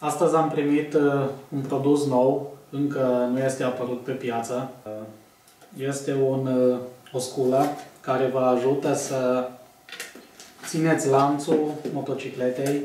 Astăzi am primit un produs nou, încă nu este apărut pe piață. Este o sculă care vă ajută să țineți lanțul motocicletei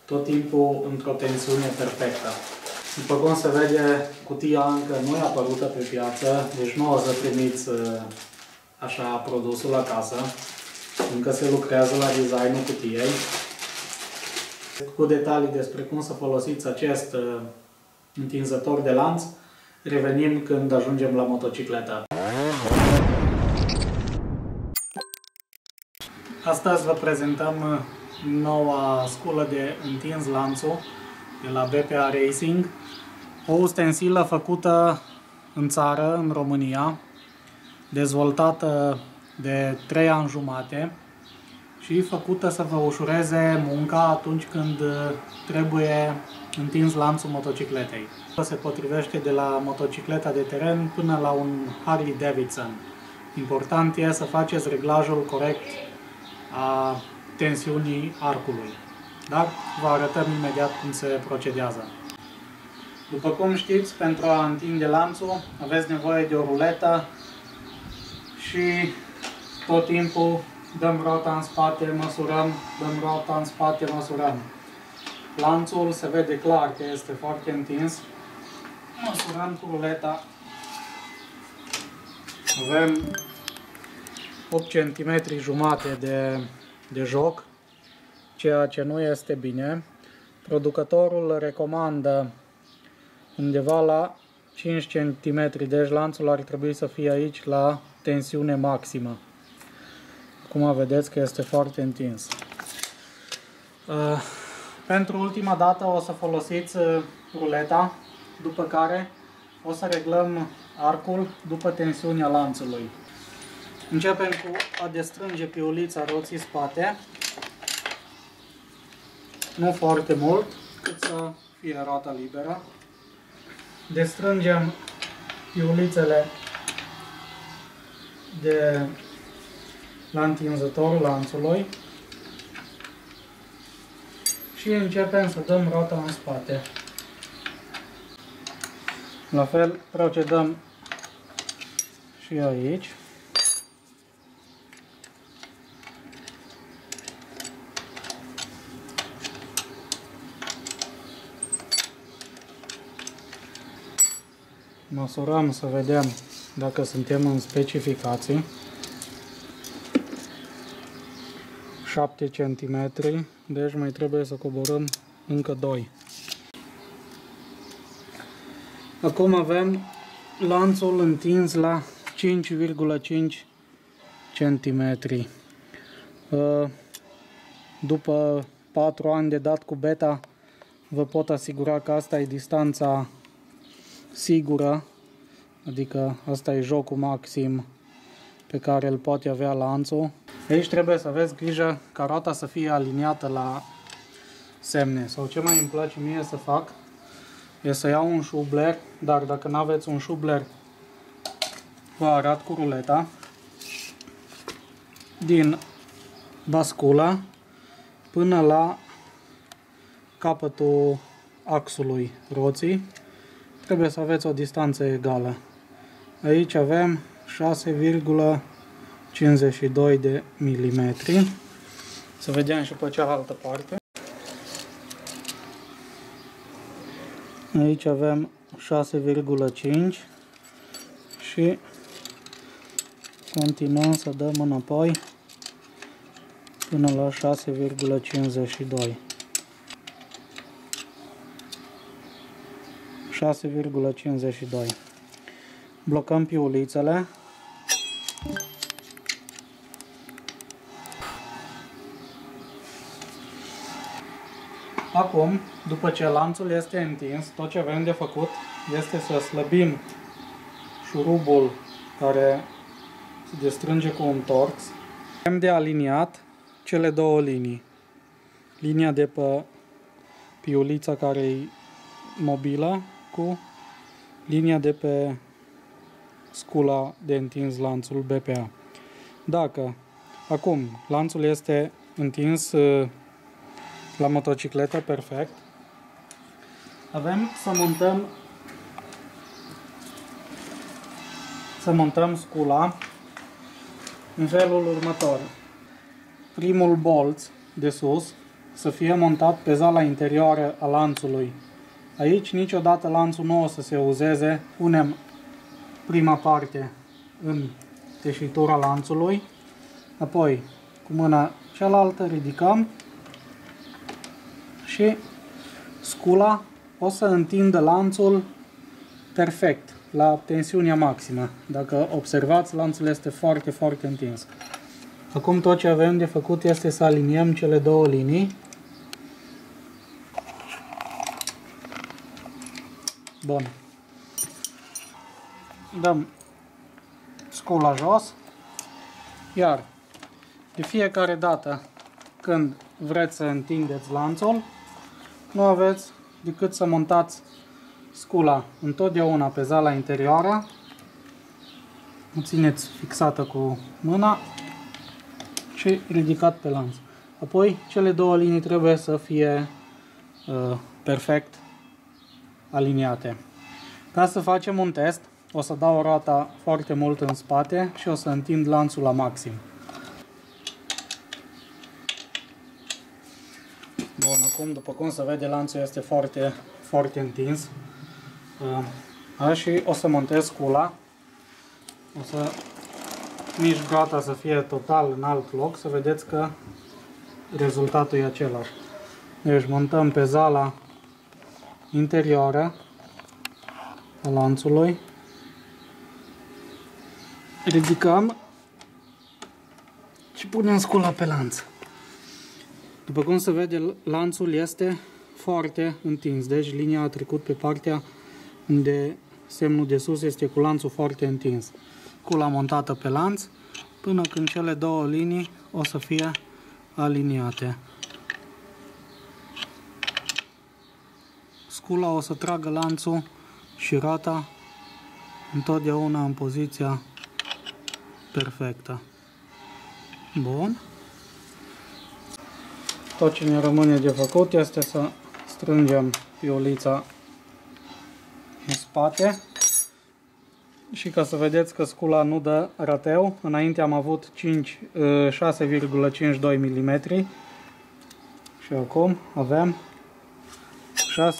tot timpul într-o tensiune perfectă. După cum se vede, cutia încă nu e apărută pe piață, deci nu o să primiți așa produsul acasă. Încă se lucrează la designul cutiei. Cu detalii despre cum să folosiți acest întinzător de lanț, revenim când ajungem la motocicletă. Astăzi vă prezentăm noua sculă de întins lanțul de la BPA Racing. O ustensilă făcută în țară, în România, dezvoltată de 3 ani jumate și făcută să vă ușureze munca atunci când trebuie întins lanțul motocicletei. Se potrivește de la motocicleta de teren până la un Harley Davidson. Important e să faceți reglajul corect a tensiunii arcului. Dar vă arătăm imediat cum se procedează. După cum știți, pentru a întinde lanțul aveți nevoie de o ruletă și tot timpul dăm roata în spate, măsurăm, dăm roata în spate, măsurăm. Lanțul se vede clar că este foarte întins. Măsurăm cu ruleta. Avem 8 cm jumate de joc, ceea ce nu este bine. Producătorul recomandă undeva la 5 cm, deci lanțul ar trebui să fie aici la tensiune maximă. Acum vedeți că este foarte întins. Pentru ultima dată o să folosiți ruleta, după care o să reglăm arcul după tensiunea lanțului. Începem cu a destrânge piulița roții spate, nu foarte mult, cât să fie roata liberă. Destrângem piulițele de la întinzătorul lanțului și începem să dăm roata în spate. La fel procedăm și aici. Măsurăm să vedem dacă suntem în specificații. 7 cm, deci mai trebuie să coborâm încă 2. Acum avem lanțul întins la 5,5 cm. După 4 ani de dat cu beta, vă pot asigura că asta e distanța sigură, adică asta e jocul maxim pe care îl poate avea lanțul. Aici trebuie să aveți grijă ca roata să fie aliniată la semne. Sau ce mai îmi place mie să fac e să iau un șubler, dar dacă nu aveți un șubler, vă arăt cu ruleta din bascula până la capătul axului roții. Trebuie să aveți o distanță egală. Aici avem 6,52 de milimetri. Să vedem și pe cealaltă parte. Aici avem 6,5 și continuăm să dăm înapoi până la 6,52. 6,52. Blocăm piulițele. Acum, după ce lanțul este întins, tot ce avem de făcut este să slăbim șurubul care se destrânge cu un torx. Avem de aliniat cele două linii. Linia de pe piulița care e mobilă cu linia de pe scula de întins lanțul BPA. Dacă acum lanțul este întins la motocicletă perfect, Avem să montăm scula în felul următor. Primul bolț de sus să fie montat pe zala interioară a lanțului. Aici niciodată lanțul nu o să se uzeze. Punem prima parte în teșitura lanțului, apoi cu mâna cealaltă ridicăm și scula o să întindă lanțul perfect, la tensiunea maximă. Dacă observați, lanțul este foarte, foarte întins. Acum tot ce avem de făcut este să aliniem cele două linii. Bun. Dăm scula jos, iar de fiecare dată când vreți să întindeți lanțul, nu aveți decât să montați scula întotdeauna pe zala interioară, o țineți fixată cu mâna și ridicat pe lanț. Apoi cele două linii trebuie să fie perfect aliniate. Ca să facem un test, o să dau roata foarte mult în spate și o să întind lanțul la maxim. Bun, acum după cum se vede, lanțul este foarte, foarte întins. Și o să montez scula. O să mișc roata să fie total în alt loc, să vedeți că rezultatul e același. Deci montăm pe zala interioară a lanțului, ridicăm și punem scula pe lanț. După cum se vede, lanțul este foarte întins, deci linia a trecut pe partea unde semnul de sus este cu lanțul foarte întins. Scula montată pe lanț până când cele două linii o să fie aliniate. Scula o să tragă lanțul și roata întotdeauna în poziția perfectă. Bun. Tot ce ne rămâne de făcut este să strângem piulița în spate și ca să vedeți că scula nu dă rateu, înainte am avut 6,52 mm și acum avem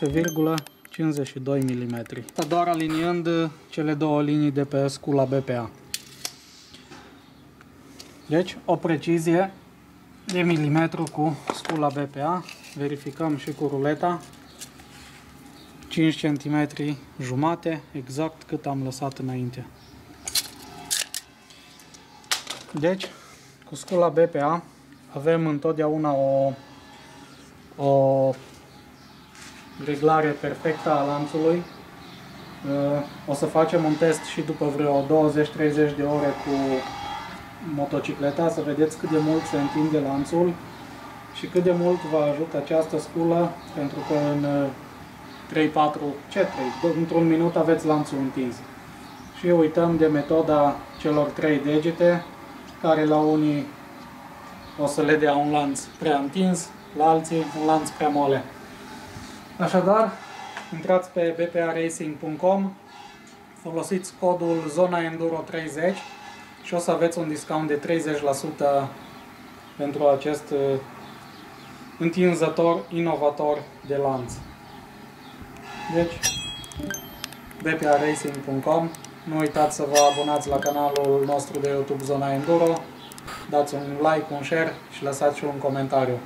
6,52 mm. Doar aliniând cele două linii de pe scula BPA. Deci o precizie de milimetru cu scula BPA. Verificăm și cu ruleta. 5 cm jumate, exact cât am lăsat înainte. Deci, cu scula BPA avem întotdeauna o reglare perfectă a lanțului. O să facem un test și după vreo 20-30 de ore cu motocicleta, să vedeți cât de mult se întinde lanțul și cât de mult vă ajută această sculă, pentru că în 3, într-un minut aveți lanțul întins. Și uităm de metoda celor 3 degete, care la unii o să le dea un lanț prea întins, la alții un lanț prea mole. Așadar, intrați pe bparacing.com, folosiți codul ZONAENDURO30 și o să aveți un discount de 30% pentru acest întinzător inovator de lanț. Deci, bparacing.com, nu uitați să vă abonați la canalul nostru de YouTube Zona Enduro, dați un like, un share și lăsați și un comentariu.